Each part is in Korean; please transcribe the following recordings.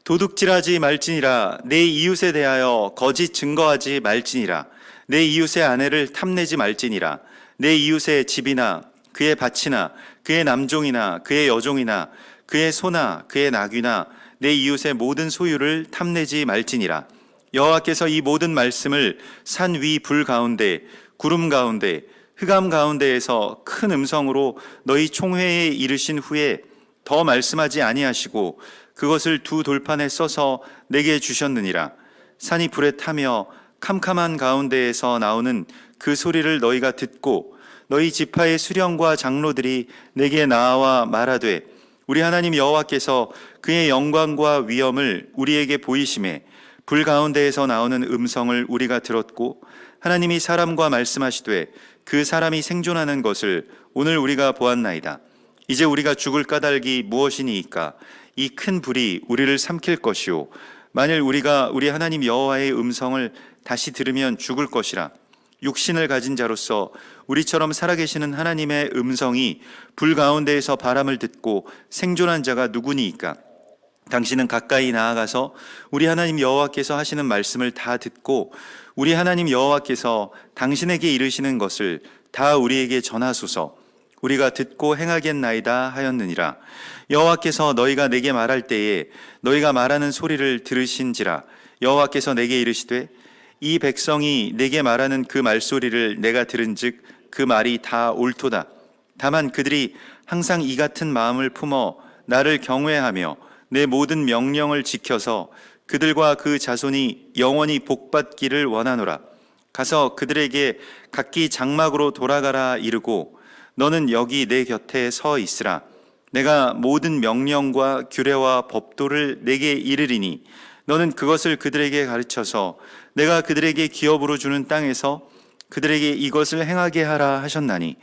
도둑질하지 말지니라. 내 이웃에 대하여 거짓 증거하지 말지니라. 내 이웃의 아내를 탐내지 말지니라. 내 이웃의 집이나 그의 밭이나 그의 남종이나 그의 여종이나 그의 소나 그의 나귀나 내 이웃의 모든 소유를 탐내지 말지니라. 여호와께서 이 모든 말씀을 산 위 불 가운데 구름 가운데 흑암 가운데에서 큰 음성으로 너희 총회에 이르신 후에 더 말씀하지 아니하시고 그것을 두 돌판에 써서 내게 주셨느니라. 산이 불에 타며 캄캄한 가운데에서 나오는 그 소리를 너희가 듣고 너희 지파의 수령과 장로들이 내게 나와 말하되 우리 하나님 여호와께서 그의 영광과 위엄을 우리에게 보이심에 불 가운데에서 나오는 음성을 우리가 들었고 하나님이 사람과 말씀하시되 그 사람이 생존하는 것을 오늘 우리가 보았나이다. 이제 우리가 죽을 까닭이 무엇이니이까? 이 큰 불이 우리를 삼킬 것이요 만일 우리가 우리 하나님 여호와의 음성을 다시 들으면 죽을 것이라. 육신을 가진 자로서 우리처럼 살아계시는 하나님의 음성이 불 가운데에서 바람을 듣고 생존한 자가 누구니이까? 당신은 가까이 나아가서 우리 하나님 여호와께서 하시는 말씀을 다 듣고 우리 하나님 여호와께서 당신에게 이르시는 것을 다 우리에게 전하소서. 우리가 듣고 행하겠나이다 하였느니라. 여호와께서 너희가 내게 말할 때에 너희가 말하는 소리를 들으신지라. 여호와께서 내게 이르시되 이 백성이 내게 말하는 그 말소리를 내가 들은즉 그 말이 다 옳도다. 다만 그들이 항상 이 같은 마음을 품어 나를 경외하며 내 모든 명령을 지켜서 그들과 그 자손이 영원히 복받기를 원하노라. 가서 그들에게 각기 장막으로 돌아가라 이르고 너는 여기 내 곁에 서 있으라. 내가 모든 명령과 규례와 법도를 내게 이르리니 너는 그것을 그들에게 가르쳐서 내가 그들에게 기업으로 주는 땅에서 그들에게 이것을 행하게 하라 하셨나니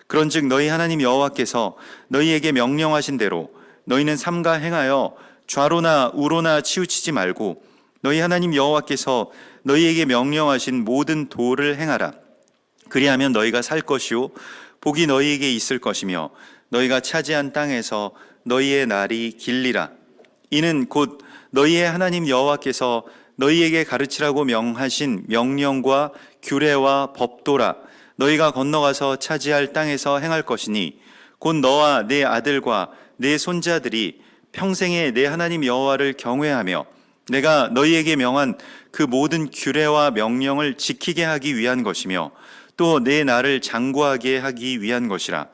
그런즉 너희 하나님 여호와께서 너희에게 명령하신 대로 너희는 삼가 행하여 좌로나 우로나 치우치지 말고 너희 하나님 여호와께서 너희에게 명령하신 모든 도를 행하라. 그리하면 너희가 살 것이요 복이 너희에게 있을 것이며 너희가 차지한 땅에서 너희의 날이 길리라. 이는 곧 너희의 하나님 여호와께서 너희에게 가르치라고 명하신 명령과 규례와 법도라. 너희가 건너가서 차지할 땅에서 행할 것이니 곧 너와 내 아들과 내 손자들이 평생에 내 하나님 여호와를 경외하며 내가 너희에게 명한 그 모든 규례와 명령을 지키게 하기 위한 것이며 또 내 나를 장구하게 하기 위한 것이라.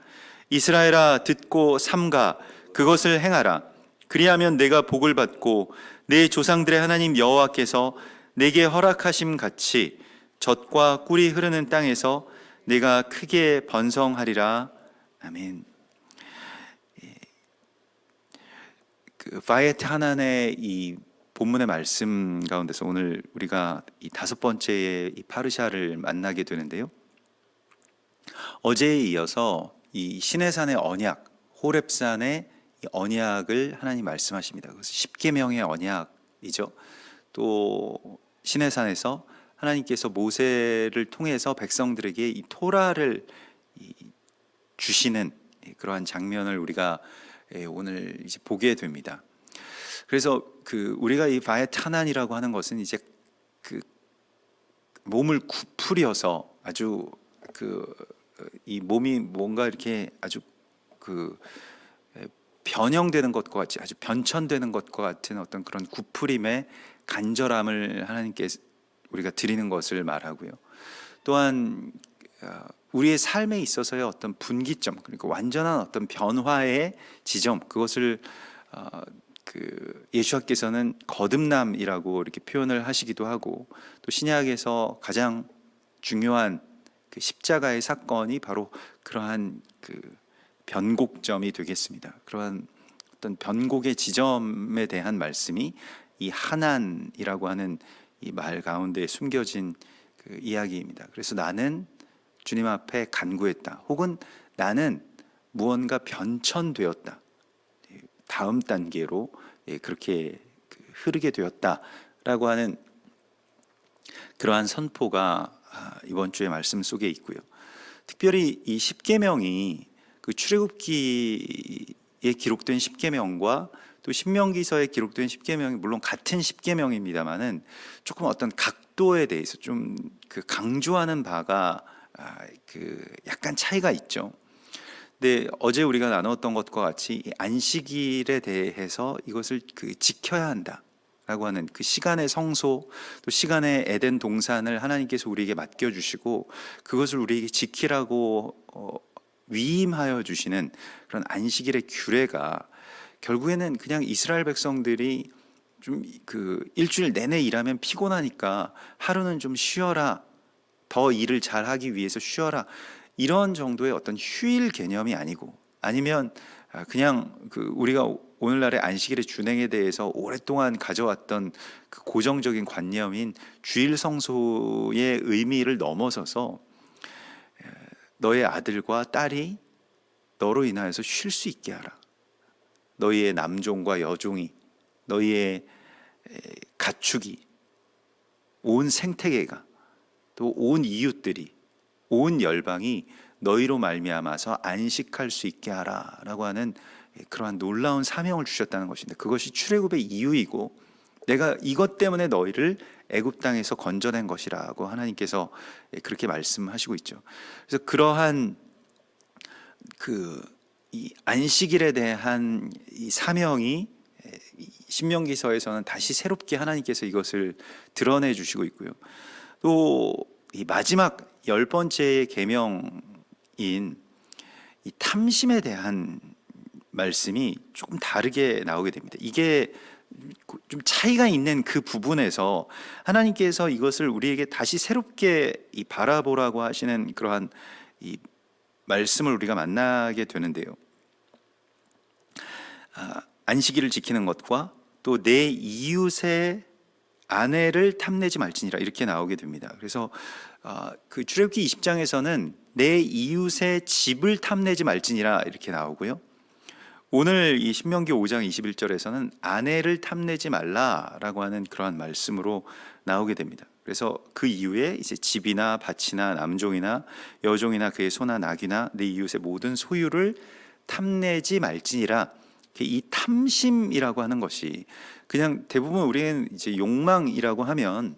이스라엘아 듣고 삼가 그것을 행하라. 그리하면 내가 복을 받고 내 조상들의 하나님 여호와께서 내게 허락하심 같이 젖과 꿀이 흐르는 땅에서 내가 크게 번성하리라. 아멘. 바에트 하난의 이 본문의 말씀 가운데서 오늘 우리가 이 다섯 번째의 이 파르샤를 만나게 되는데요. 어제에 이어서 이 시내산의 언약, 호렙산의 언약을 하나님 말씀하십니다. 그래서 십계명의 언약이죠. 또 시내산에서 하나님께서 모세를 통해서 백성들에게 이 토라를 주시는 그러한 장면을 우리가 오늘 이제 보게 됩니다. 그래서 우리가 이 바에트 하난이라고 하는 것은 이제 몸을 구부려서 아주 이 몸이 뭔가 이렇게 아주 변형되는 것과 같이 아주 변천되는 것과 같은 어떤 그런 구부림의 간절함을 하나님께 우리가 드리는 것을 말하고요. 또한 우리의 삶에 있어서의 어떤 분기점, 그러니까 완전한 어떤 변화의 지점, 그것을 예수께서는 거듭남이라고 이렇게 표현을 하시기도 하고, 또 신약에서 가장 중요한 그 십자가의 사건이 바로 그러한 변곡점이 되겠습니다. 그러한 어떤 변곡의 지점에 대한 말씀이 이 하난이라고 하는 이 말 가운데 숨겨진 이야기입니다. 그래서 나는 주님 앞에 간구했다, 혹은 나는 무언가 변천되었다, 다음 단계로 그렇게 흐르게 되었다라고 하는 그러한 선포가 이번 주의 말씀 속에 있고요. 특별히 이 십계명이 출애굽기에 기록된 십계명과 또 신명기서에 기록된 십계명이 물론 같은 십계명입니다만은 조금 어떤 각도에 대해서 좀 그 강조하는 바가 그 약간 차이가 있죠. 근데 어제 우리가 나눴던 것과 같이 이 안식일에 대해서 이것을 그 지켜야 한다라고 하는 그 시간의 성소, 또 시간의 에덴 동산을 하나님께서 우리에게 맡겨주시고 그것을 우리에게 지키라고 위임하여 주시는 그런 안식일의 규례가 결국에는 그냥 이스라엘 백성들이 좀 그 일주일 내내 일하면 피곤하니까 하루는 좀 쉬어라, 더 일을 잘하기 위해서 쉬어라, 이런 정도의 어떤 휴일 개념이 아니고, 아니면 그냥 그 우리가 오늘날의 안식일의 준행에 대해서 오랫동안 가져왔던 그 고정적인 관념인 주일 성소의 의미를 넘어서서 너의 아들과 딸이 너로 인하여서 쉴 수 있게 하라. 너희의 남종과 여종이, 너희의 가축이, 온 생태계가, 또 온 이웃들이, 온 열방이 너희로 말미암아서 안식할 수 있게 하라라고 하는 그러한 놀라운 사명을 주셨다는 것인데, 그것이 출애굽의 이유이고 내가 이것 때문에 너희를 애굽 땅에서 건져낸 것이라고 하나님께서 그렇게 말씀하시고 있죠. 그래서 그러한 이 안식일에 대한 이 사명이 신명기서에서는 다시 새롭게 하나님께서 이것을 드러내 주시고 있고요. 또 이 마지막 10번째 계명인 이 탐심에 대한 말씀이 조금 다르게 나오게 됩니다. 이게 좀 차이가 있는 그 부분에서 하나님께서 이것을 우리에게 다시 새롭게 이 바라보라고 하시는 그러한 이 말씀을 우리가 만나게 되는데요. 안식일을 지키는 것과 또 내 이웃의 아내를 탐내지 말지니라, 이렇게 나오게 됩니다. 그래서 그 출애굽기 20장에서는 내 이웃의 집을 탐내지 말지니라 이렇게 나오고요. 오늘 이 신명기 5장 21절에서는 아내를 탐내지 말라라고 하는 그러한 말씀으로 나오게 됩니다. 그래서 그 이후에 이제 집이나 밭이나 남종이나 여종이나 그의 소나 낙이나 내 이웃의 모든 소유를 탐내지 말지니라. 이 탐심이라고 하는 것이 그냥 대부분 우리는 이제 욕망이라고 하면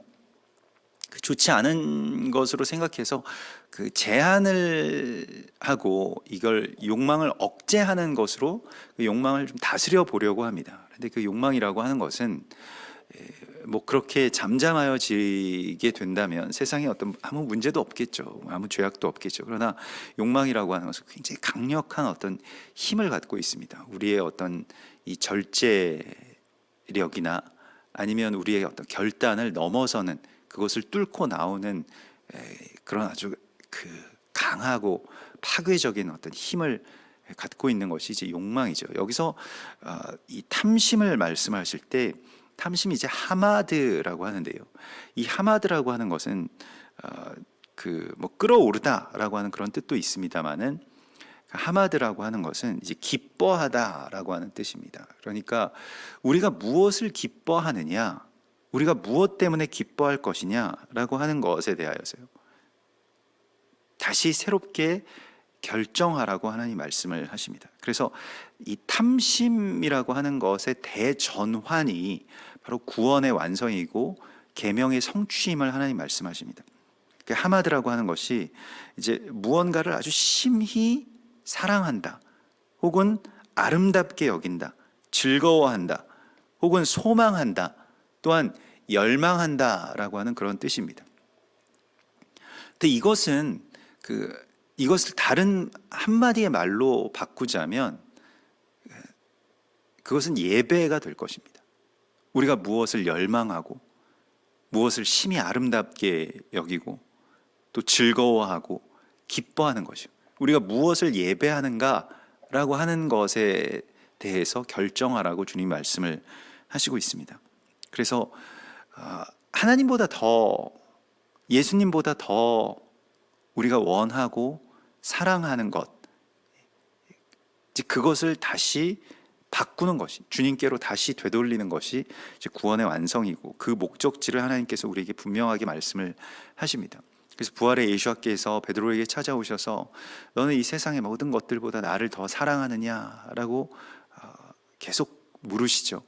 그 좋지 않은 것으로 생각해서 그 제한을 하고 이걸 욕망을 억제하는 것으로 그 욕망을 좀 다스려 보려고 합니다. 그런데 그 욕망이라고 하는 것은 뭐 그렇게 잠잠하여지게 된다면 세상에 어떤 아무 문제도 없겠죠. 아무 죄악도 없겠죠. 그러나 욕망이라고 하는 것은 굉장히 강력한 어떤 힘을 갖고 있습니다. 우리의 어떤 이 절제력이나 아니면 우리의 어떤 결단을 넘어서는, 그것을 뚫고 나오는 그런 아주 그 강하고 파괴적인 어떤 힘을 갖고 있는 것이 이제 욕망이죠. 여기서 이 탐심을 말씀하실 때 탐심이 이제 하마드라고 하는데요. 이 하마드라고 하는 것은 그 뭐 끌어오르다라고 하는 그런 뜻도 있습니다만은 하마드라고 하는 것은 이제 기뻐하다라고 하는 뜻입니다. 그러니까 우리가 무엇을 기뻐하느냐, 우리가 무엇 때문에 기뻐할 것이냐라고 하는 것에 대하여서요. 다시 새롭게 결정하라고 하나님 말씀을 하십니다. 그래서 이 탐심이라고 하는 것의 대전환이 바로 구원의 완성이고 계명의 성취임을 하나님 말씀하십니다. 그 하마드라고 하는 것이 이제 무언가를 아주 심히 사랑한다, 혹은 아름답게 여긴다, 즐거워한다, 혹은 소망한다, 또한 열망한다라고 하는 그런 뜻입니다. 근데 이것을 다른 한마디의 말로 바꾸자면 그것은 예배가 될 것입니다. 우리가 무엇을 열망하고 무엇을 심히 아름답게 여기고 또 즐거워하고 기뻐하는 것이요, 우리가 무엇을 예배하는가라고 하는 것에 대해서 결정하라고 주님 말씀을 하시고 있습니다. 그래서 하나님보다 더, 예수님보다 더 우리가 원하고 사랑하는 것, 그것을 다시 바꾸는 것이, 주님께로 다시 되돌리는 것이 이제 구원의 완성이고, 그 목적지를 하나님께서 우리에게 분명하게 말씀을 하십니다. 그래서 부활의 예수께서 베드로에게 찾아오셔서 너는 이 세상의 모든 것들보다 나를 더 사랑하느냐라고 계속 물으시죠.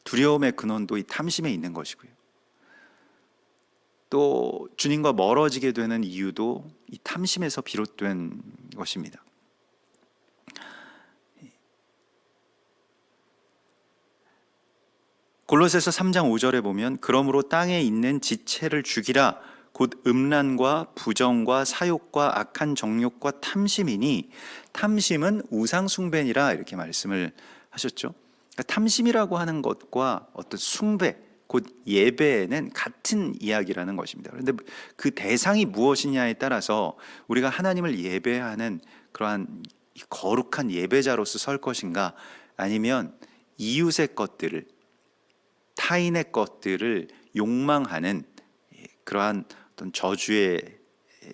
두려움의 근원도 이 탐심에 있는 것이고요. 또 주님과 멀어지게 되는 이유도 이 탐심에서 비롯된 것입니다. 골로새서 3장 5절에 보면 그러므로 땅에 있는 지체를 죽이라 곧 음란과 부정과 사욕과 악한 정욕과 탐심이니 탐심은 우상 숭배니라 이렇게 말씀을 하셨죠. 그러니까 탐심이라고 하는 것과 어떤 숭배 곧 예배는 같은 이야기라는 것입니다. 그런데 그 대상이 무엇이냐에 따라서 우리가 하나님을 예배하는 그러한 거룩한 예배자로서 설 것인가 아니면 이웃의 것들을 타인의 것들을 욕망하는 그러한 어떤 저주의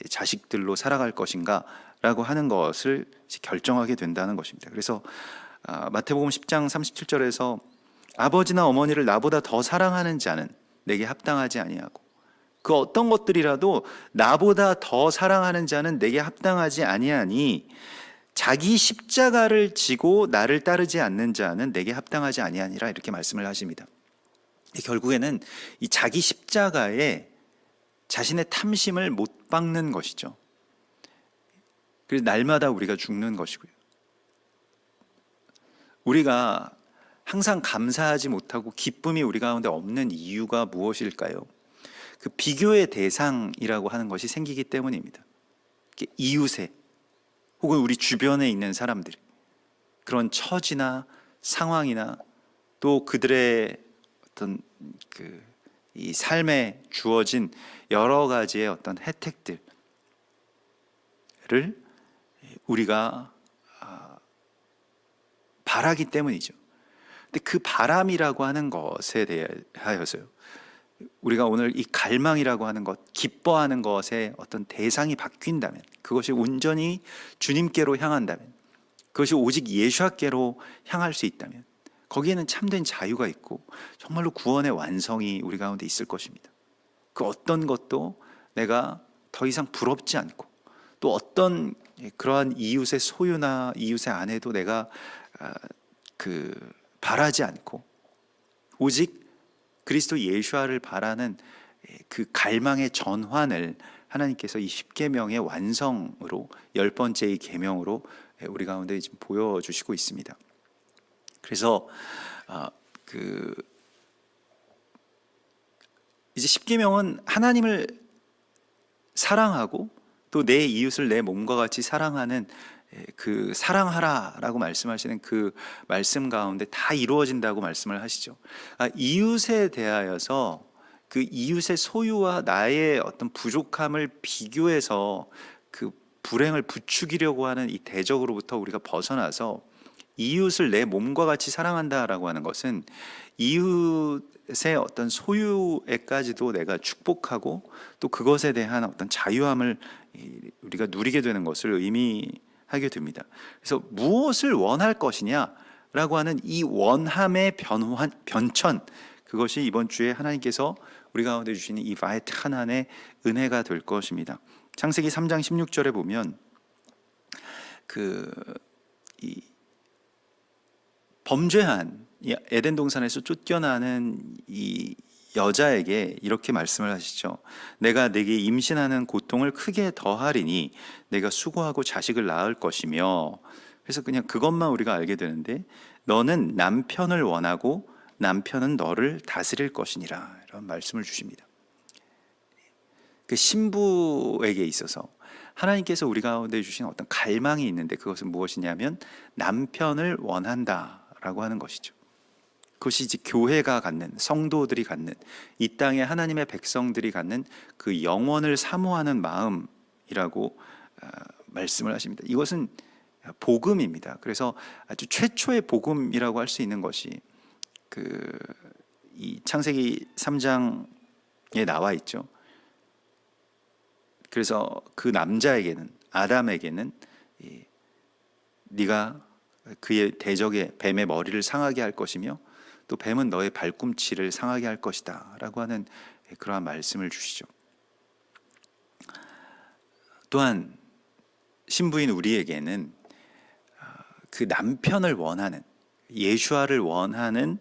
자식들로 살아갈 것인가라고 하는 것을 결정하게 된다는 것입니다. 그래서 마태복음 10장 37절에서 아버지나 어머니를 나보다 더 사랑하는 자는 내게 합당하지 아니하고 그 어떤 것들이라도 나보다 더 사랑하는 자는 내게 합당하지 아니하니 자기 십자가를 지고 나를 따르지 않는 자는 내게 합당하지 아니하니라 이렇게 말씀을 하십니다. 결국에는 이 자기 십자가에 자신의 탐심을 못 박는 것이죠. 그래서 날마다 우리가 죽는 것이고요. 우리가 항상 감사하지 못하고 기쁨이 우리 가운데 없는 이유가 무엇일까요? 그 비교의 대상이라고 하는 것이 생기기 때문입니다. 이웃에 혹은 우리 주변에 있는 사람들, 그런 처지나 상황이나 또 그들의 어떤 이 삶에 주어진 여러 가지의 어떤 혜택들을 우리가 바라기 때문이죠. 근데 그 바람이라고 하는 것에 대하여서요, 우리가 오늘 이 갈망이라고 하는 것, 기뻐하는 것의 어떤 대상이 바뀐다면, 그것이 온전히 주님께로 향한다면, 그것이 오직 예수께로 향할 수 있다면 거기에는 참된 자유가 있고 정말로 구원의 완성이 우리 가운데 있을 것입니다. 그 어떤 것도 내가 더 이상 부럽지 않고 또 어떤 그러한 이웃의 소유나 이웃의 아내도 내가 바라지 않고 오직 그리스도 예수를 바라는 그 갈망의 전환을 하나님께서 이 십계명의 완성으로 10번째의 계명으로 우리 가운데 지금 보여주시고 있습니다. 그래서 이제 십계명은 하나님을 사랑하고 또 내 이웃을 내 몸과 같이 사랑하는 그 사랑하라라고 말씀하시는 그 말씀 가운데 다 이루어진다고 말씀을 하시죠. 이웃에 대하여서 그 이웃의 소유와 나의 어떤 부족함을 비교해서 그 불행을 부추기려고 하는 이 대적으로부터 우리가 벗어나서 이웃을 내 몸과 같이 사랑한다라고 하는 것은 이웃의 어떤 소유에까지도 내가 축복하고 또 그것에 대한 어떤 자유함을 우리가 누리게 되는 것을 의미하게 됩니다. 그래서 무엇을 원할 것이냐라고 하는 이 원함의 변천, 그것이 이번 주에 하나님께서 우리 가운데 주시는 이 바에트하난의 은혜가 될 것입니다. 창세기 3장 16절에 보면 이 범죄한 에덴 동산에서 쫓겨나는 이 여자에게 이렇게 말씀을 하시죠. 내가 내게 임신하는 고통을 크게 더하리니 내가 수고하고 자식을 낳을 것이며, 그래서 그냥 그것만 우리가 알게 되는데 너는 남편을 원하고 남편은 너를 다스릴 것이니라 이런 말씀을 주십니다. 그 신부에게 있어서 하나님께서 우리 가운데 주신 어떤 갈망이 있는데 그것은 무엇이냐면 남편을 원한다라고 하는 것이죠. 그것이 이제 교회가 갖는, 성도들이 갖는, 이 땅에 하나님의 백성들이 갖는 그 영원을 사모하는 마음이라고 말씀을 하십니다. 이것은 복음입니다. 그래서 아주 최초의 복음이라고 할 수 있는 것이 이 창세기 3장에 나와 있죠. 그래서 그 남자에게는, 아담에게는 네가 그의 대적의 뱀의 머리를 상하게 할 것이며 또 뱀은 너의 발꿈치를 상하게 할 것이다 라고 하는 그러한 말씀을 주시죠. 또한 신부인 우리에게는 그 남편을 원하는, 예수아를 원하는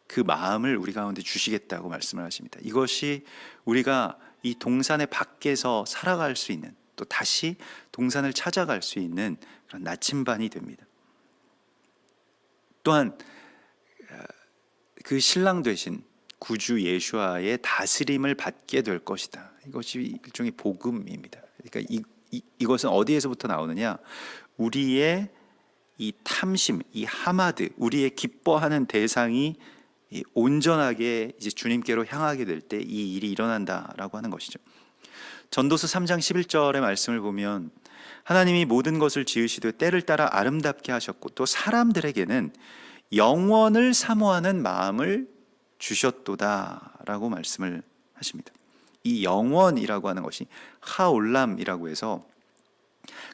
그 마음을 우리 가운데 주시겠다고 말씀을 하십니다. 이것이 우리가 이 동산의 밖에서 살아갈 수 있는, 또 다시 동산을 찾아갈 수 있는 그런 나침반이 됩니다. 또한 그 신랑 되신 구주 예수아의 다스림을 받게 될 것이다. 이것이 일종의 복음입니다. 그러니까 이것은 어디에서부터 나오느냐? 우리의 이 탐심, 이 하마드, 우리의 기뻐하는 대상이 온전하게 이제 주님께로 향하게 될 때 이 일이 일어난다라고 하는 것이죠. 전도서 3장 11절의 말씀을 보면 하나님이 모든 것을 지으시되 때를 따라 아름답게 하셨고 또 사람들에게는 영원을 사모하는 마음을 주셨도다라고 말씀을 하십니다. 이 영원이라고 하는 것이 하올람이라고 해서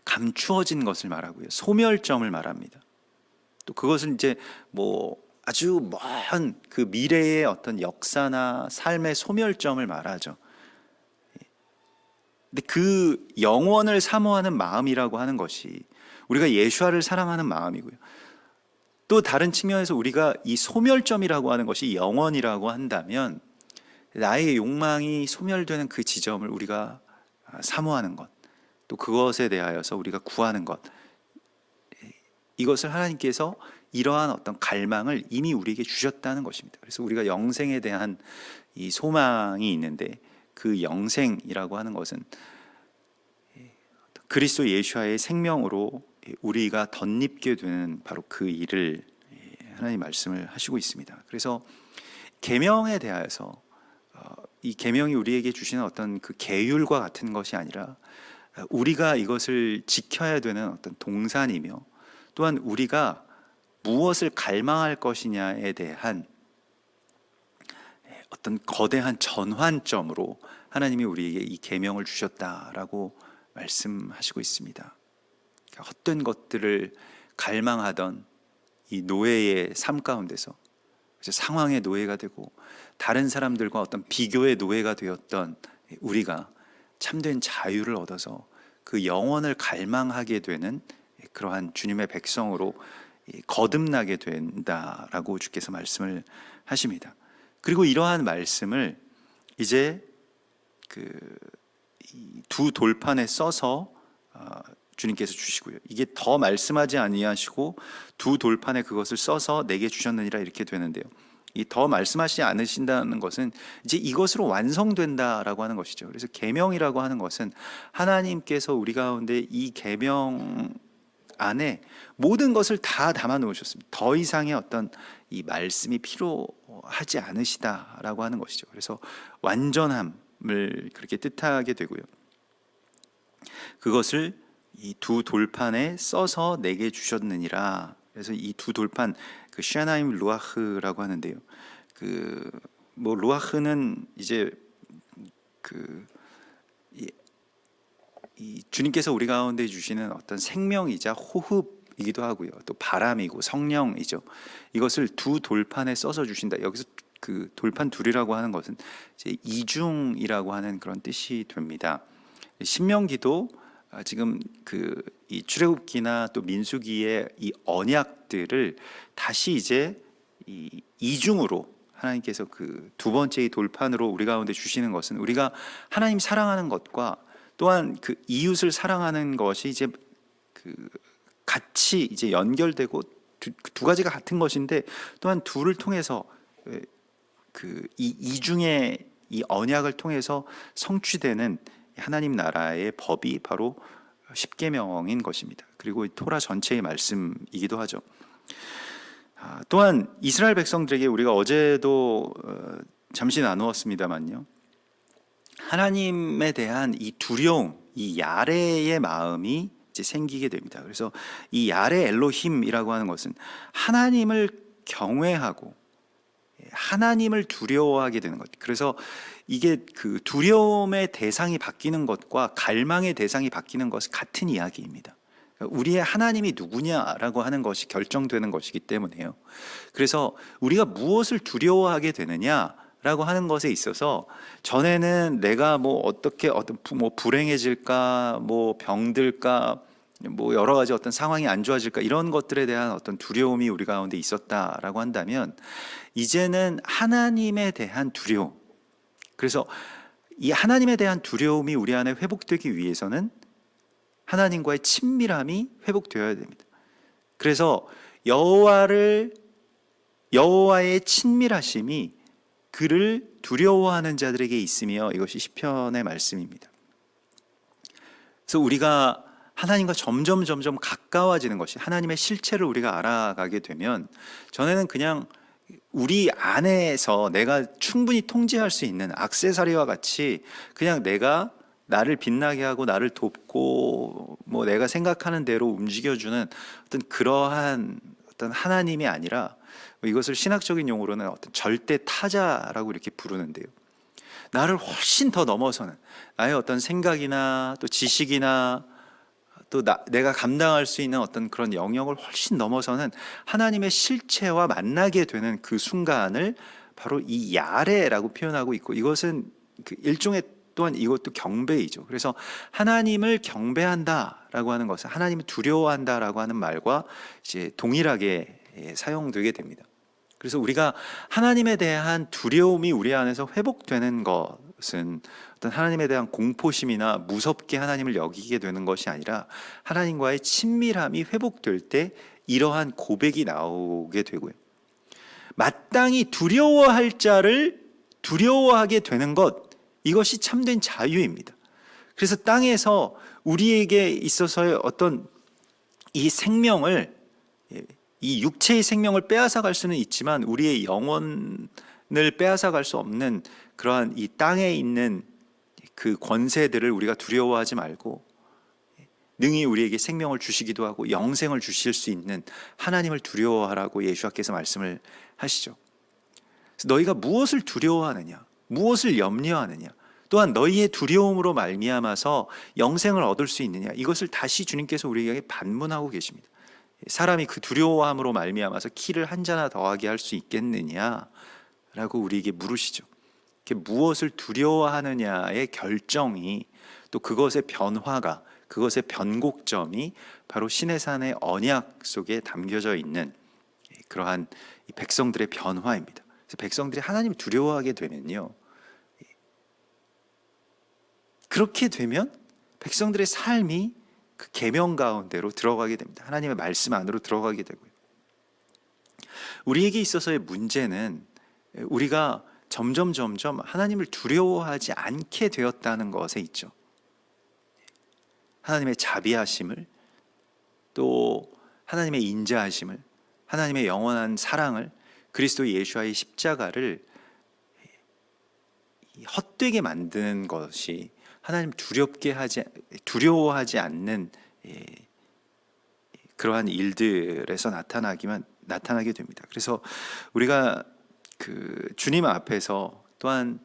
감추어진 것을 말하고요, 소멸점을 말합니다. 또 그것은 이제 뭐 아주 먼 그 미래의 어떤 역사나 삶의 소멸점을 말하죠. 근데 그 영원을 사모하는 마음이라고 하는 것이 우리가 예수아를 사랑하는 마음이고요, 또 다른 측면에서 우리가 이 소멸점이라고 하는 것이 영원이라고 한다면 나의 욕망이 소멸되는 그 지점을 우리가 사모하는 것, 또 그것에 대하여서 우리가 구하는 것, 이것을 하나님께서 이러한 어떤 갈망을 이미 우리에게 주셨다는 것입니다. 그래서 우리가 영생에 대한 이 소망이 있는데 그 영생이라고 하는 것은 그리스도 예수와의 생명으로 우리가 덧입게 되는 바로 그 일을 하나님 말씀을 하시고 있습니다. 그래서 계명에 대하여서 이 계명이 우리에게 주시는 어떤 그 계율과 같은 것이 아니라 우리가 이것을 지켜야 되는 어떤 동산이며, 또한 우리가 무엇을 갈망할 것이냐에 대한 어떤 거대한 전환점으로 하나님이 우리에게 이 계명을 주셨다라고 말씀하시고 있습니다. 헛된 것들을 갈망하던 이 노예의 삶 가운데서 상황의 노예가 되고 다른 사람들과 어떤 비교의 노예가 되었던 우리가 참된 자유를 얻어서 그 영원을 갈망하게 되는 그러한 주님의 백성으로 거듭나게 된다라고 주께서 말씀을 하십니다. 그리고 이러한 말씀을 이제 그 두 돌판에 써서 주님께서 주시고요, 이게 더 말씀하지 아니하시고 두 돌판에 그것을 써서 내게 주셨느니라 이렇게 되는데요, 이 더 말씀하시지 않으신다는 것은 이제 이것으로 완성된다라고 하는 것이죠. 그래서 계명이라고 하는 것은 하나님께서 우리 가운데 이 계명 안에 모든 것을 다 담아 놓으셨습니다. 더 이상의 어떤 이 말씀이 필요하지 않으시다라고 하는 것이죠. 그래서 완전함을 그렇게 뜻하게 되고요, 그것을 이 두 돌판에 써서 내게 주셨느니라. 그래서 이 두 돌판, 그 샤나임 루아흐라고 하는데요, 그 뭐 루아흐는 이제 그 이 주님께서 우리 가운데 주시는 어떤 생명이자 호흡이기도 하고요, 또 바람이고 성령이죠. 이것을 두 돌판에 써서 주신다. 여기서 그 돌판 둘이라고 하는 것은 이제 이중이라고 하는 그런 뜻이 됩니다. 신명기도 지금 그 이 출애굽기나 또 민수기의 이 언약들을 다시 이제 이 이중으로 하나님께서 그 두 번째의 돌판으로 우리 가운데 주시는 것은 우리가 하나님 사랑하는 것과 또한 그 이웃을 사랑하는 것이 이제 그 같이 이제 연결되고 두 가지가 같은 것인데, 또한 둘을 통해서 그 이 이중의 이 언약을 통해서 성취되는 하나님 나라의 법이 바로 십계명인 것입니다. 그리고 토라 전체의 말씀이기도 하죠. 또한 이스라엘 백성들에게 우리가 어제도 잠시 나누었습니다만요, 하나님에 대한 이 두려움, 이 야레의 마음이 이제 생기게 됩니다. 그래서 이 야레 엘로힘이라고 하는 것은 하나님을 경외하고 하나님을 두려워하게 되는 것. 그래서 이게 그 두려움의 대상이 바뀌는 것과 갈망의 대상이 바뀌는 것은 같은 이야기입니다. 우리의 하나님이 누구냐라고 하는 것이 결정되는 것이기 때문에요. 그래서 우리가 무엇을 두려워하게 되느냐라고 하는 것에 있어서 전에는 내가 뭐 어떻게 뭐 불행해질까, 뭐 병들까, 뭐 여러 가지 어떤 상황이 안 좋아질까 이런 것들에 대한 어떤 두려움이 우리 가운데 있었다라고 한다면, 이제는 하나님에 대한 두려움, 그래서 이 하나님에 대한 두려움이 우리 안에 회복되기 위해서는 하나님과의 친밀함이 회복되어야 됩니다. 그래서 여호와의 친밀하심이 그를 두려워하는 자들에게 있으며, 이것이 시편의 말씀입니다. 그래서 우리가 하나님과 점점 가까워지는 것이, 하나님의 실체를 우리가 알아가게 되면, 전에는 그냥 우리 안에서 내가 충분히 통제할 수 있는 액세서리와 같이 그냥 내가 나를 빛나게 하고 나를 돕고 뭐 내가 생각하는 대로 움직여주는 어떤 그러한 어떤 하나님이 아니라, 이것을 신학적인 용어로는 어떤 절대 타자라고 이렇게 부르는데요, 나를 훨씬 더 넘어서는, 나의 어떤 생각이나 또 지식이나 또 내가 감당할 수 있는 어떤 그런 영역을 훨씬 넘어서는 하나님의 실체와 만나게 되는 그 순간을 바로 이 야레라고 표현하고 있고, 이것은 그 일종의 또한 이것도 경배이죠. 그래서 하나님을 경배한다라고 하는 것은 하나님을 두려워한다라고 하는 말과 이제 동일하게 사용되게 됩니다. 그래서 우리가 하나님에 대한 두려움이 우리 안에서 회복되는 것은 어떤 하나님에 대한 공포심이나 무섭게 하나님을 여기게 되는 것이 아니라, 하나님과의 친밀함이 회복될 때 이러한 고백이 나오게 되고요, 마땅히 두려워할 자를 두려워하게 되는 것, 이것이 참된 자유입니다. 그래서 땅에서 우리에게 있어서의 어떤 이 생명을, 이 육체의 생명을 빼앗아 갈 수는 있지만 우리의 영혼을 빼앗아 갈 수 없는 그러한 이 땅에 있는 그 권세들을 우리가 두려워하지 말고, 능히 우리에게 생명을 주시기도 하고 영생을 주실 수 있는 하나님을 두려워하라고 예수께서 말씀을 하시죠. 그래서 너희가 무엇을 두려워하느냐, 무엇을 염려하느냐, 또한 너희의 두려움으로 말미암아서 영생을 얻을 수 있느냐, 이것을 다시 주님께서 우리에게 반문하고 계십니다. 사람이 그 두려워함으로 말미암아서 키를 한 자나 더하게 할 수 있겠느냐라고 우리에게 물으시죠. 무엇을 두려워하느냐의 결정이, 또 그것의 변화가, 그것의 변곡점이 바로 시내산의 언약 속에 담겨져 있는 그러한 백성들의 변화입니다. 그래서 백성들이 하나님을 두려워하게 되면요, 그렇게 되면 백성들의 삶이 그 계명 가운데로 들어가게 됩니다. 하나님의 말씀 안으로 들어가게 되고요. 우리에게 있어서의 문제는 우리가 점점 하나님을 두려워하지 않게 되었다는 것에 있죠. 하나님의 자비하심을, 또 하나님의 인자하심을, 하나님의 영원한 사랑을, 그리스도 예수와의 십자가를 헛되게 만드는 것이 하나님 두려워하지 않는 그러한 일들에서 나타나게 됩니다. 그래서 우리가 그 주님 앞에서 또한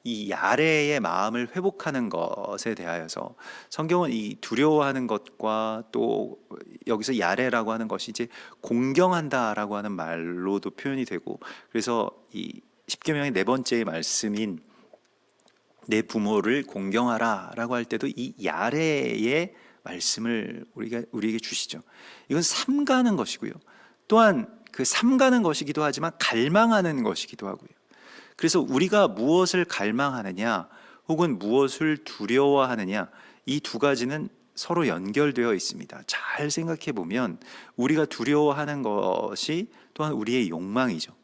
이 야레의 마음을 회복하는 것에 대하여서, 성경은 이 두려워하는 것과 또 여기서 야레라고 하는 것이 이제 공경한다라고 하는 말로도 표현이 되고, 그래서 이 십계명의 네 번째의 말씀인 내 부모를 공경하라라고 할 때도 이 야레의 말씀을 우리에게 주시죠. 이건 삼가는 것이고요, 또한 그 삼가는 것이기도 하지만 갈망하는 것이기도 하고요. 그래서 우리가 무엇을 갈망하느냐 혹은 무엇을 두려워하느냐, 이 두 가지는 서로 연결되어 있습니다. 잘 생각해 보면 우리가 두려워하는 것이 또한 우리의 욕망이죠.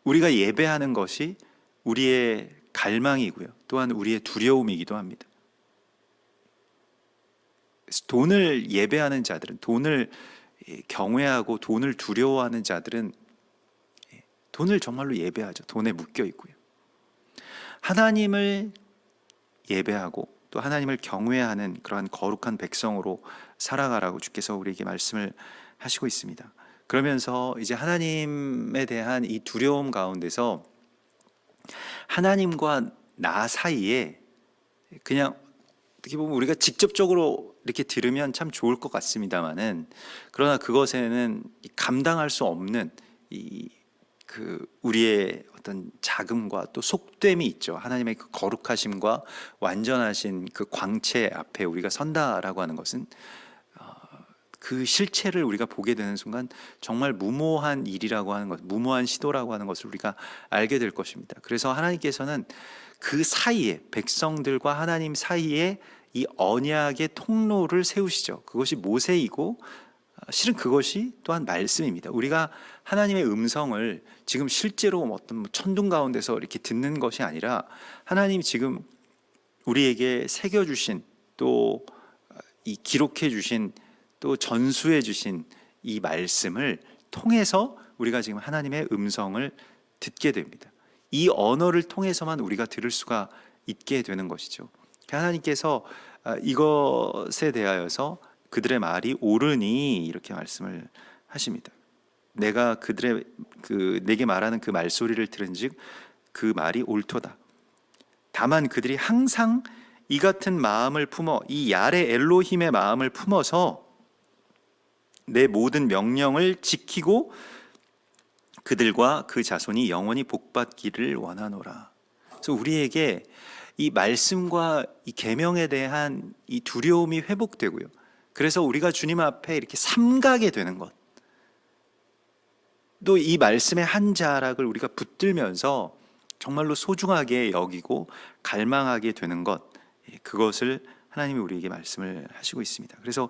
우리가 예배하는 것이 우리의 갈망이고요, 또한 우리의 두려움이기도 합니다. 돈을 예배하는 자들은, 돈을 경외하고 돈을 두려워하는 자들은 돈을 정말로 예배하죠. 돈에 묶여 있고요. 하나님을 예배하고 또 하나님을 경외하는 그러한 거룩한 백성으로 살아가라고 주께서 우리에게 말씀을 하시고 있습니다. 그러면서 이제 하나님에 대한 이 두려움 가운데서 하나님과 나 사이에, 그냥 어떻게 보면 우리가 직접적으로 이렇게 들으면 참 좋을 것 같습니다만은, 그러나 그것에는 감당할 수 없는 우리의 어떤 자금과 또 속됨이 있죠. 하나님의 그 거룩하심과 완전하신 그 광채 앞에 우리가 선다라고 하는 것은 그 실체를 우리가 보게 되는 순간 정말 무모한 일이라고 하는 것, 무모한 시도라고 하는 것을 우리가 알게 될 것입니다. 그래서 하나님께서는 그 사이에, 백성들과 하나님 사이에 이 언약의 통로를 세우시죠. 그것이 모세이고 실은 그것이 또한 말씀입니다. 우리가 하나님의 음성을 지금 실제로 어떤 천둥 가운데서 이렇게 듣는 것이 아니라 하나님이 지금 우리에게 새겨주신, 또 이 기록해 주신, 또 전수해 주신 이 말씀을 통해서 우리가 지금 하나님의 음성을 듣게 됩니다. 이 언어를 통해서만 우리가 들을 수가 있게 되는 것이죠. 하나님께서 이것에 대하여서 그들의 말이 옳으니 이렇게 말씀을 하십니다. 내가 그들의 내게 말하는 그 말소리를 들은즉 그 말이 옳도다. 다만 그들이 항상 이 같은 마음을 품어, 이 야레 엘로힘의 마음을 품어서 내 모든 명령을 지키고 그들과 그 자손이 영원히 복받기를 원하노라. 그래서 우리에게 이 말씀과 이 계명에 대한 이 두려움이 회복되고요. 그래서 우리가 주님 앞에 이렇게 삼가게 되는 것, 또 이 말씀의 한 자락을 우리가 붙들면서 정말로 소중하게 여기고 갈망하게 되는 것, 그것을 하나님이 우리에게 말씀을 하시고 있습니다. 그래서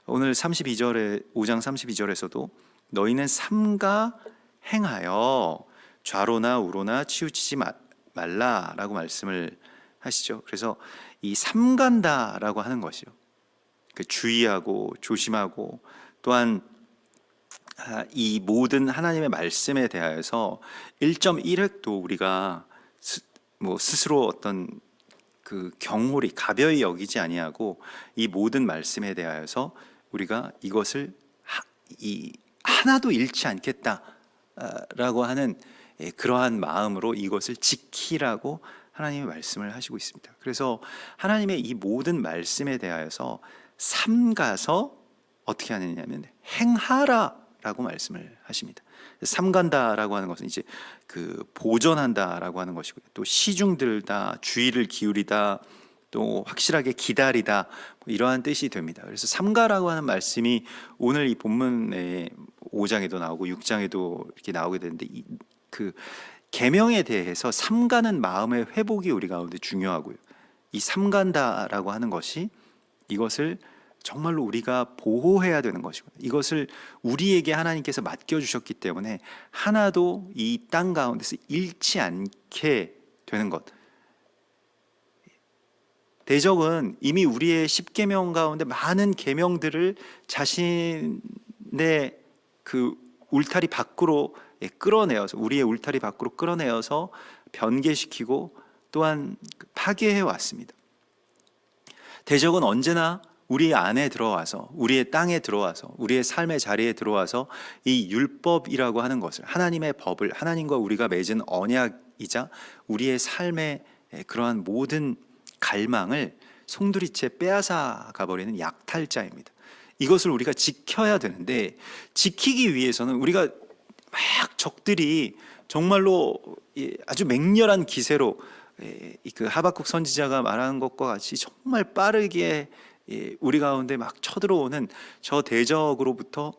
오늘 32절에 5장 32절에서도 너희는 삼가 행하여 좌로나 우로나 치우치지 말라라고 말씀을 하시죠. 그래서 이 삼간다라고 하는 것이요, 주의하고 조심하고, 또한 이 모든 하나님의 말씀에 대하여서 1.1획도 우리가 스스로 어떤 그 경홀히 가벼이 여기지 아니하고 이 모든 말씀에 대하여서 우리가 이것을 하나도 잃지 않겠다라고 하는 그러한 마음으로 이것을 지키라고 하나님의 말씀을 하시고 있습니다. 그래서 하나님의 이 모든 말씀에 대하여서 삼가서 어떻게 하느냐면 행하라라고 말씀을 하십니다. 삼간다라고 하는 것은 이제 보존한다라고 하는 것이고요. 또 시중들다, 주의를 기울이다, 또 확실하게 기다리다, 이러한 뜻이 됩니다. 그래서 삼가라고 하는 말씀이 오늘 이 본문의 5장에도 나오고 6장에도 이렇게 나오게 되는데, 그 계명에 대해서 삼가는 마음의 회복이 우리 가운데 중요하고요. 이 삼간다라고 하는 것이 이것을 정말로 우리가 보호해야 되는 것이고, 이것을 우리에게 하나님께서 맡겨주셨기 때문에 하나도 이 땅 가운데서 잃지 않게 되는 것. 대적은 이미 우리의 10계명 가운데 많은 계명들을 자신의 그 울타리 밖으로 끌어내어서, 우리의 울타리 밖으로 끌어내어서 변개시키고 또한 파괴해 왔습니다. 대적은 언제나 우리 안에 들어와서, 우리의 땅에 들어와서, 우리의 삶의 자리에 들어와서 이 율법이라고 하는 것을, 하나님의 법을, 하나님과 우리가 맺은 언약이자 우리의 삶의 그러한 모든 갈망을 송두리째 빼앗아 가버리는 약탈자입니다. 이것을 우리가 지켜야 되는데, 지키기 위해서는 우리가 막 적들이 정말로 아주 맹렬한 기세로 그 하박국 선지자가 말하는 것과 같이 정말 빠르게 우리 가운데 막 쳐들어오는 저 대적으로부터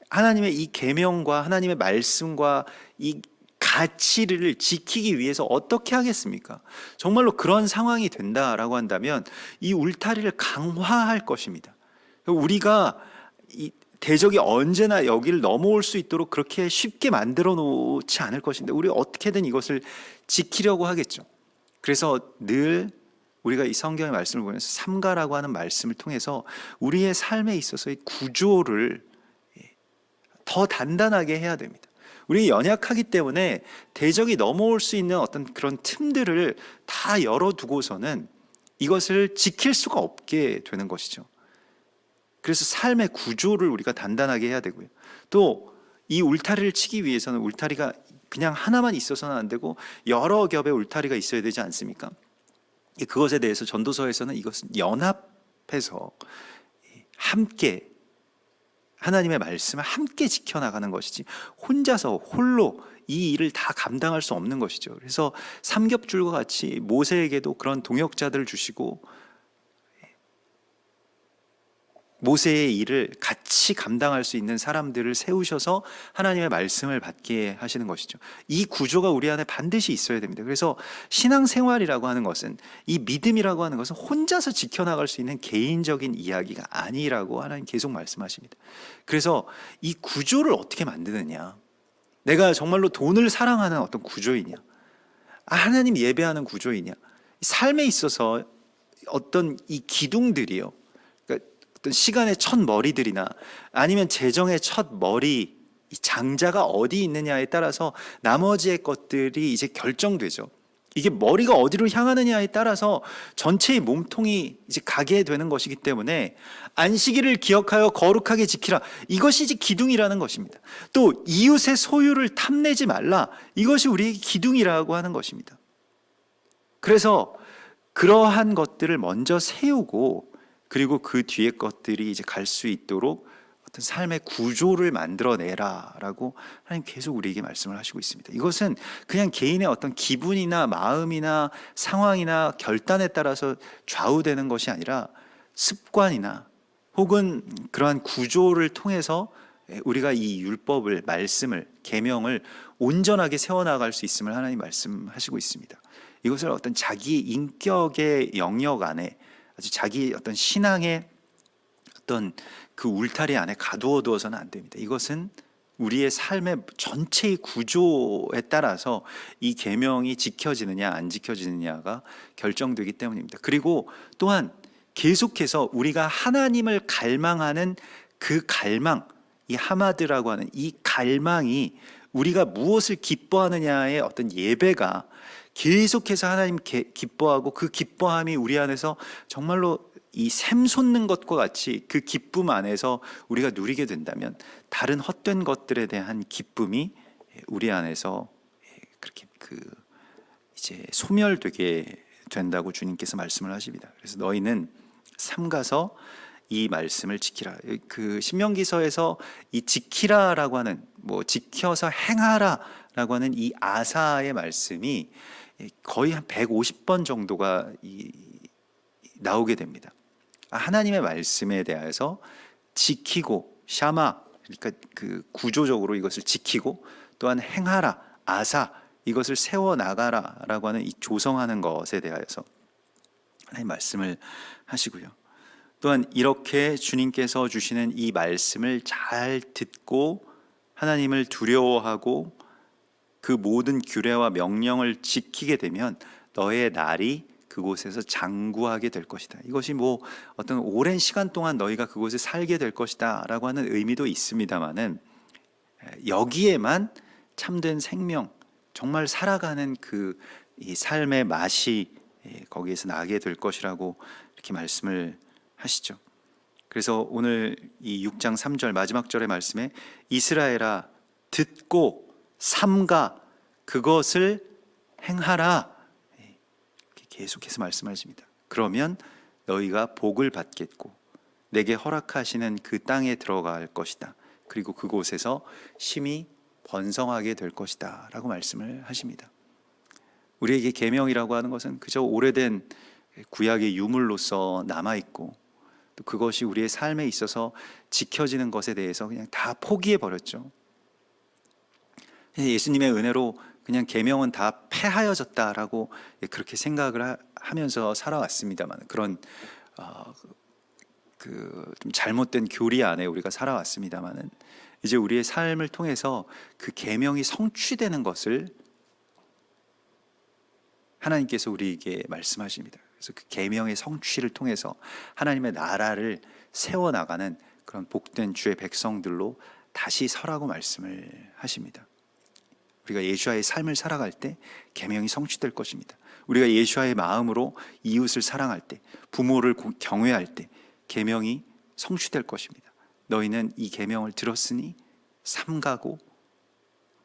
하나님의 이 계명과 하나님의 말씀과 이 가치를 지키기 위해서 어떻게 하겠습니까? 정말로 그런 상황이 된다라고 한다면 이 울타리를 강화할 것입니다. 우리가 이 대적이 언제나 여기를 넘어올 수 있도록 그렇게 쉽게 만들어 놓지 않을 것인데, 우리 어떻게든 이것을 지키려고 하겠죠. 그래서 늘 우리가 이 성경의 말씀을 보면서 삼가라고 하는 말씀을 통해서 우리의 삶에 있어서의 구조를 더 단단하게 해야 됩니다. 우리 연약하기 때문에 대적이 넘어올 수 있는 어떤 그런 틈들을 다 열어두고서는 이것을 지킬 수가 없게 되는 것이죠. 그래서 삶의 구조를 우리가 단단하게 해야 되고요. 또 이 울타리를 치기 위해서는 울타리가 그냥 하나만 있어서는 안 되고 여러 겹의 울타리가 있어야 되지 않습니까? 그것에 대해서 전도서에서는 이것은 연합해서 함께 하나님의 말씀을 함께 지켜나가는 것이지 혼자서 홀로 이 일을 다 감당할 수 없는 것이죠. 그래서 삼겹줄과 같이 모세에게도 그런 동역자들을 주시고 모세의 일을 같이 감당할 수 있는 사람들을 세우셔서 하나님의 말씀을 받게 하시는 것이죠. 이 구조가 우리 안에 반드시 있어야 됩니다. 그래서 신앙생활이라고 하는 것은, 이 믿음이라고 하는 것은 혼자서 지켜나갈 수 있는 개인적인 이야기가 아니라고 하나님 계속 말씀하십니다. 그래서 이 구조를 어떻게 만드느냐, 내가 정말로 돈을 사랑하는 어떤 구조이냐, 하나님 예배하는 구조이냐, 삶에 있어서 어떤 이 기둥들이요, 어떤 시간의 첫 머리들이나 아니면 재정의 첫 머리, 이 장자가 어디 있느냐에 따라서 나머지의 것들이 이제 결정되죠. 이게 머리가 어디로 향하느냐에 따라서 전체의 몸통이 이제 가게 되는 것이기 때문에 안식일을 기억하여 거룩하게 지키라, 이것이 이제 기둥이라는 것입니다. 또 이웃의 소유를 탐내지 말라, 이것이 우리의 기둥이라고 하는 것입니다. 그래서 그러한 것들을 먼저 세우고, 그리고 그 뒤에 것들이 이제 갈 수 있도록 어떤 삶의 구조를 만들어내라라고 하나님 계속 우리에게 말씀을 하시고 있습니다. 이것은 그냥 개인의 어떤 기분이나 마음이나 상황이나 결단에 따라서 좌우되는 것이 아니라 습관이나 혹은 그러한 구조를 통해서 우리가 이 율법을, 말씀을, 계명을 온전하게 세워나갈 수 있음을 하나님 말씀하시고 있습니다. 이것을 어떤 자기 인격의 영역 안에, 아주 자기 어떤 신앙의 어떤 그 울타리 안에 가두어 두어서는 안 됩니다. 이것은 우리의 삶의 전체의 구조에 따라서 이 계명이 지켜지느냐 안 지켜지느냐가 결정되기 때문입니다. 그리고 또한 계속해서 우리가 하나님을 갈망하는 그 갈망, 이 하마드라고 하는 이 갈망이 우리가 무엇을 기뻐하느냐의 어떤 예배가 계속해서 하나님 기뻐하고, 그 기뻐함이 우리 안에서 정말로 이 샘솟는 것과 같이 그 기쁨 안에서 우리가 누리게 된다면 다른 헛된 것들에 대한 기쁨이 우리 안에서 그렇게 이제 소멸되게 된다고 주님께서 말씀을 하십니다. 그래서 너희는 삼가서 이 말씀을 지키라. 그 신명기서에서 이 지키라라고 하는, 지켜서 행하라라고 하는 이 아사의 말씀이 거의 한 150번 정도가 나오게 됩니다. 하나님의 말씀에 대해서 지키고, 샤마, 그러니까 그 구조적으로 이것을 지키고, 또한 행하라, 아사, 이것을 세워나가라라고 하는 이 조성하는 것에 대하여서 하나님 말씀을 하시고요. 또한 이렇게 주님께서 주시는 이 말씀을 잘 듣고 하나님을 두려워하고 그 모든 규례와 명령을 지키게 되면 너의 날이 그곳에서 장구하게 될 것이다. 이것이 어떤 오랜 시간 동안 너희가 그곳에 살게 될 것이다 라고 하는 의미도 있습니다만은, 여기에만 참된 생명, 정말 살아가는 이 삶의 맛이 거기에서 나게 될 것이라고 이렇게 말씀을 하시죠. 그래서 오늘 이 6장 3절 마지막 절의 말씀에 이스라엘아 듣고 삼가 그것을 행하라, 이렇게 계속해서 말씀하십니다. 그러면 너희가 복을 받겠고 내게 허락하시는 그 땅에 들어갈 것이다. 그리고 그곳에서 심히 번성하게 될 것이다 라고 말씀을 하십니다. 우리에게 계명이라고 하는 것은 그저 오래된 구약의 유물로서 남아있고, 또 그것이 우리의 삶에 있어서 지켜지는 것에 대해서 그냥 다 포기해 버렸죠. 예수님의 은혜로 그냥 계명은 다 폐하여졌다라고 그렇게 생각을 하면서 살아왔습니다만, 그런 좀 잘못된 교리 안에 우리가 살아왔습니다만은, 이제 우리의 삶을 통해서 그 계명이 성취되는 것을 하나님께서 우리에게 말씀하십니다. 그래서 그 계명의 성취를 통해서 하나님의 나라를 세워나가는 그런 복된 주의 백성들로 다시 서라고 말씀을 하십니다. 우리가 예수와의 삶을 살아갈 때 계명이 성취될 것입니다. 우리가 예수와의 마음으로 이웃을 사랑할 때, 부모를 경외할 때 계명이 성취될 것입니다. 너희는 이 계명을 들었으니 삼가고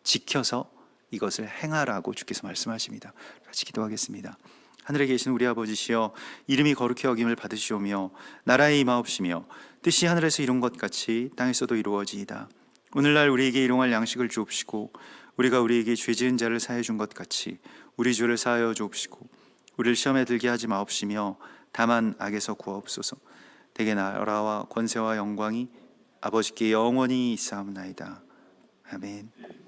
지켜서 이것을 행하라고 주께서 말씀하십니다. 같이 기도하겠습니다. 하늘에 계신 우리 아버지시여, 이름이 거룩히 여김을 받으시오며 나라의 임하옵시며 뜻이 하늘에서 이룬 것 같이 땅에서도 이루어지이다. 오늘날 우리에게 일용할 양식을 주옵시고 우리가 우리에게 죄 지은 자를 사하여 준 것 같이 우리 죄를 사하여 주옵시고 우리를 시험에 들게 하지 마옵시며 다만 악에서 구하옵소서. 대개 나라와 권세와 영광이 아버지께 영원히 있사옵나이다. 아멘.